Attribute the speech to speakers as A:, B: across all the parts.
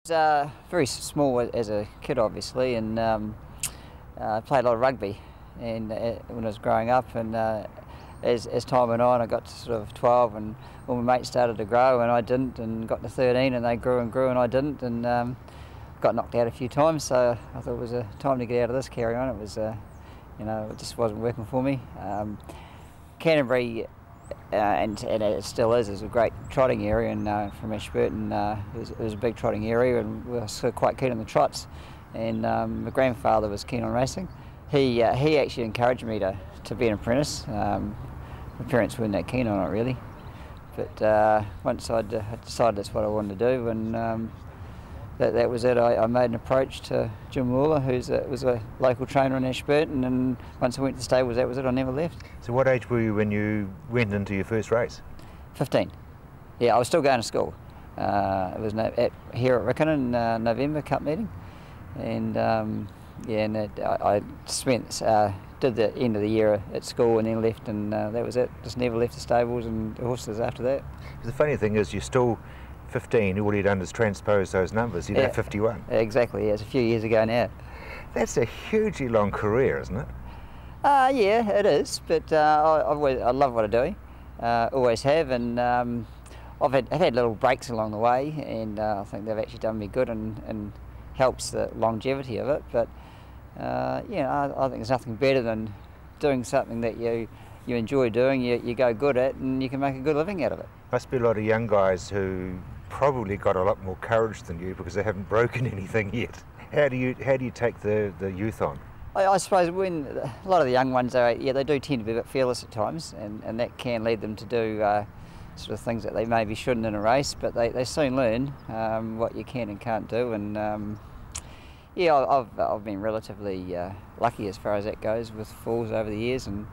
A: I was very small as a kid, obviously, and I played a lot of rugby. And when I was growing up, and as time went on, I got to sort of 12, and all my mates started to grow, and I didn't. And got to 13, and they grew, and I didn't. And got knocked out a few times. So I thought it was time to get out of this carry on. It was, it just wasn't working for me. Canterbury. And it still is a great trotting area, and from Ashburton it was a big trotting area, and we were sort of quite keen on the trots. And my grandfather was keen on racing. He actually encouraged me to be an apprentice. My parents weren't that keen on it really, but once I decided that's what I wanted to do, and that was it. I made an approach to Jim Lawler, who was a local trainer in Ashburton, and once I went to the stables, that was it. I never left.
B: So what age were you when you went into your first race?
A: 15. Yeah, I was still going to school. It was here at Riccarton, November Cup meeting, and I spent did the end of the year at school and then left, and that was it. Just never left the stables and the horses after that.
B: The funny thing is, you're still 15, all you've done is transpose those numbers. You're at 51.
A: Exactly, yeah, it's a few years ago now.
B: That's a hugely long career, isn't it?
A: Yeah, it is, but I love what I do, always have, and I've had little breaks along the way, and I think they've actually done me good and helps the longevity of it, but I think there's nothing better than doing something that you enjoy doing, you go good at, and you can make a good living out of it.
B: Must be a lot of young guys who probably got a lot more courage than you because they haven't broken anything yet. How do you take the youth on?
A: I suppose when a lot of the young ones they do tend to be a bit fearless at times, and that can lead them to do sort of things that they maybe shouldn't in a race, but they soon learn what you can and can't do, and I've been relatively lucky as far as that goes with falls over the years, and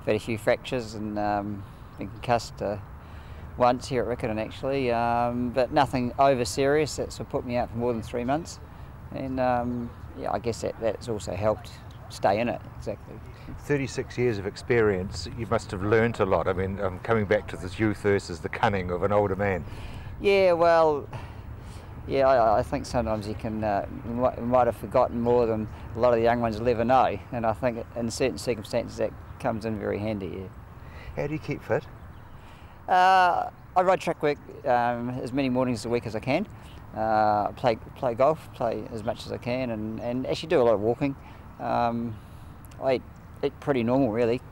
A: I've had a few fractures and been concussed once here at Riccarton actually, but nothing over serious that's put me out for more than 3 months, and I guess that's also helped stay in it. Exactly.
B: 36 years of experience, you must have learnt a lot. I mean, coming back to this youth versus the cunning of an older man.
A: Yeah, well, I think sometimes you might have forgotten more than a lot of the young ones will ever know, and I think in certain circumstances that comes in very handy. Yeah.
B: How do you keep fit?
A: I ride track work as many mornings a week as I can. Play golf, play as much as I can, and actually do a lot of walking. I eat pretty normal really.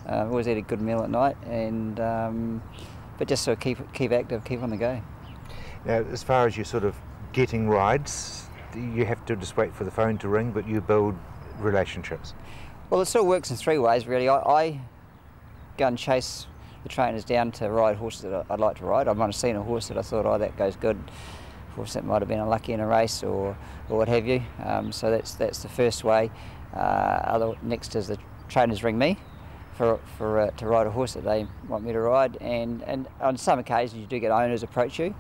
A: Always eat a good meal at night, and but just sort of keep active, keep on the go.
B: Now, as far as you sort of getting rides, you have to just wait for the phone to ring, but you build relationships. Well,
A: it sort of works in 3 ways really. I go and chase the trainers down to ride horses that I'd like to ride. I might have seen a horse that I thought, that goes good. A horse that might have been unlucky in a race or what have you. So that's the first way. Next is the trainers ring me to ride a horse that they want me to ride, and on some occasions you do get owners approach you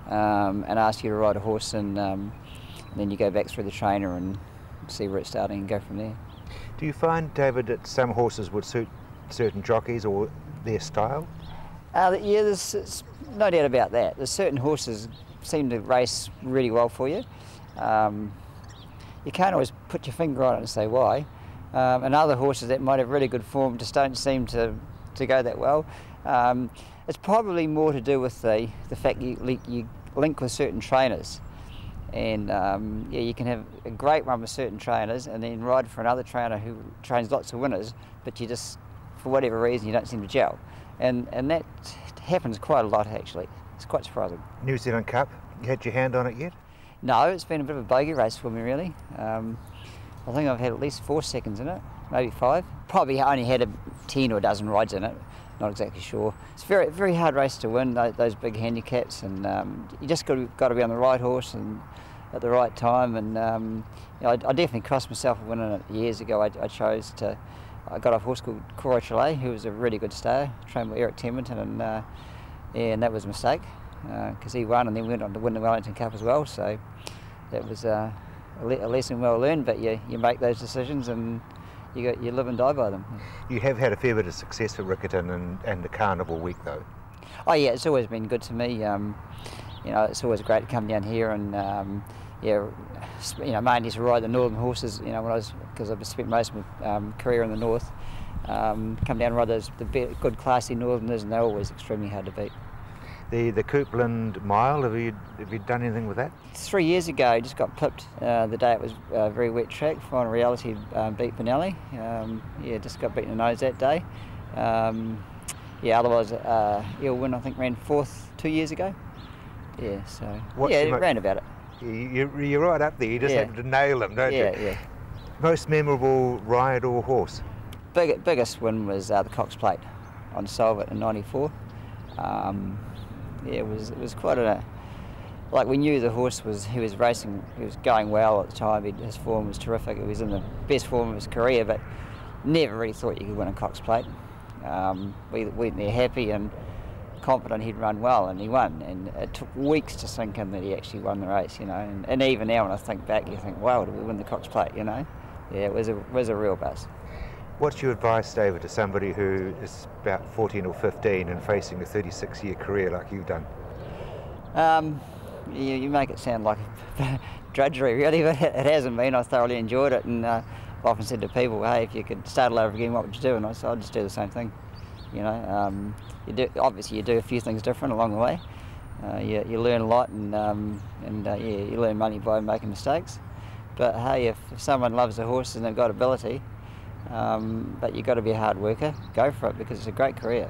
A: and ask you to ride a horse, and then you go back through the trainer and see where it's starting and go from there.
B: Do you find, David, that some horses would suit certain jockeys or their style?
A: There's no doubt about that. There's certain horses seem to race really well for you. You can't always put your finger on it and say why. And other horses that might have really good form just don't seem to go that well. It's probably more to do with the fact you link with certain trainers. And you can have a great run with certain trainers and then ride for another trainer who trains lots of winners, but you just, for whatever reason, you don't seem to gel. And that happens quite a lot actually. It's quite surprising. New
B: Zealand Cup, you had your hand on it yet?
A: No, it's been a bit of a bogey race for me really. I think I've had at least 4 seconds in it, maybe 5. Probably only had 10 or a dozen rides in it, not exactly sure. It's a very, very hard race to win, those big handicaps, and you just got to be on the right horse and at the right time. And I definitely cost myself winning it years ago. I got off a horse called Chile, who was a really good stayer, trained by Eric Temperton, and that was a mistake because he won and then went on to win the Wellington Cup as well. So that was a lesson well learned, but you make those decisions and you live and die by them.
B: You have had a fair bit of success at Riccarton and the Carnival week though.
A: Oh yeah, it's always been good to me. you know, it's always great to come down here and yeah, you know, mainly to ride the northern horses. You know, because I've spent most of my career in the north. Come down and ride the good classy northerners, and they're always extremely hard to beat.
B: The Coupland Mile, have you done anything with that?
A: 3 years ago, just got pipped the day it was a very wet track. Final Reality beat Benelli. Yeah, just got beaten in the nose that day. Yeah, otherwise, Elwyn I think ran 4th 2 years ago. Yeah, so ran about it.
B: You're right up there. You just have to nail them, don't you?
A: Yeah.
B: Most memorable ride or horse?
A: Biggest win was the Cox Plate on Solvit in '94. Yeah, it was quite like we knew the horse he was racing, he was going well at the time. His form was terrific. He was in the best form of his career, but never really thought you could win a Cox Plate. We went there happy and confident he'd run well, and he won. And it took weeks to sink in that he actually won the race, you know. And even now, when I think back, you think, wow, did we win the Cox Plate? You know, yeah, it was a real buzz.
B: What's your advice, David, to somebody who is about 14 or 15 and facing a 36-year career like you've done?
A: You make it sound like drudgery, really, but it hasn't been. I thoroughly enjoyed it, and I've often said to people, hey, if you could start all over again, what would you do? And I said, I'd just do the same thing. You know, obviously you do a few things different along the way. You learn a lot, and yeah, you learn money by making mistakes. But hey, if someone loves a horse and they've got ability, but you've got to be a hard worker, go for it, because it's a great career.